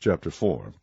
Chapter 4.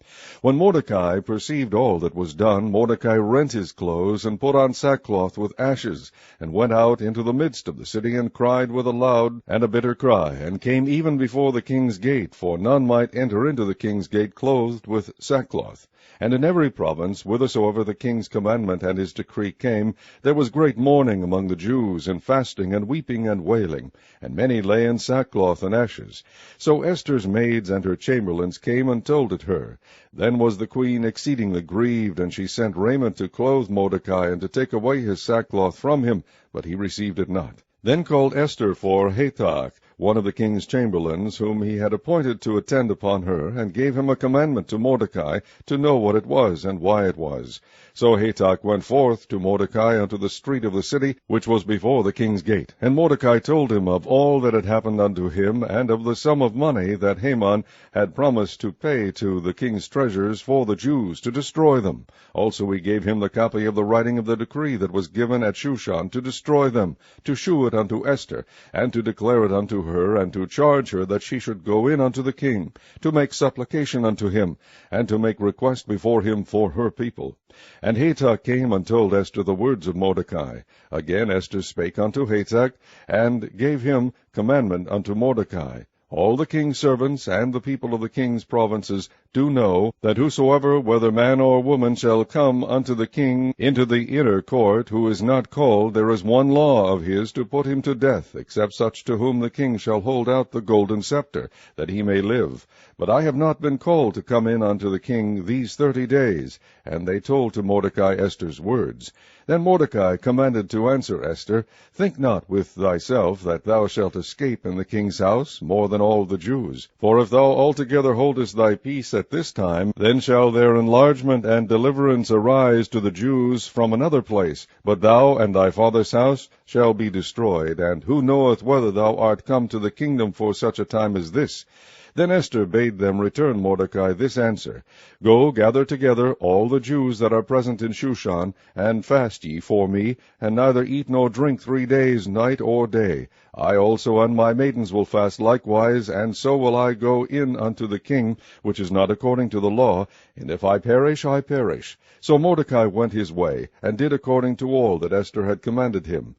When Mordecai perceived all that was done, Mordecai rent his clothes, and put on sackcloth with ashes, and went out into the midst of the city, and cried with a loud and a bitter cry, and came even before the king's gate, for none might enter into the king's gate clothed with sackcloth. And in every province, whithersoever the king's commandment and his decree came, there was great mourning among the Jews, and fasting, and weeping, and wailing, and many lay in sackcloth and ashes. So Esther's maids and her chamberlains came and told it her. Then was the queen exceedingly grieved, and she sent Raiment to clothe Mordecai, and to take away his sackcloth from him, but he received it not. Then called Esther for Hatach, one of the king's chamberlains, whom he had appointed to attend upon her, and gave him a commandment to Mordecai, to know what it was, and why it was. So Hatach went forth to Mordecai unto the street of the city, which was before the king's gate. And Mordecai told him of all that had happened unto him, and of the sum of money that Haman had promised to pay to the king's treasures for the Jews, to destroy them. Also he gave him the copy of the writing of the decree that was given at Shushan, to destroy them, to shew it unto Esther, and to declare it unto her, and to charge her that she should go in unto the king, to make supplication unto him, and to make request before him for her people. And Hata came and told Esther the words of Mordecai. Again Esther spake unto Hatach, and gave him commandment unto Mordecai. All the king's servants and the people of the king's provinces do know that whosoever, whether man or woman, shall come unto the king into the inner court, who is not called, there is one law of his to put him to death, except such to whom the king shall hold out the golden scepter, that he may live. But I have not been called to come in unto the king these 30 days. And they told to Mordecai Esther's words. Then Mordecai commanded to answer Esther, Think not with thyself that thou shalt escape in the king's house more than all the Jews. For if thou altogether holdest thy peace at this time, then shall their enlargement and deliverance arise to the Jews from another place. But thou and thy father's house shall be destroyed, and who knoweth whether thou art come to the kingdom for such a time as this? Then Esther bade them return Mordecai this answer, Go, gather together all the Jews that are present in Shushan, and fast ye for me, and neither eat nor drink 3 days, night or day. I also and my maidens will fast likewise, and so will I go in unto the king, which is not according to the law, and if I perish, I perish. So Mordecai went his way, and did according to all that Esther had commanded him.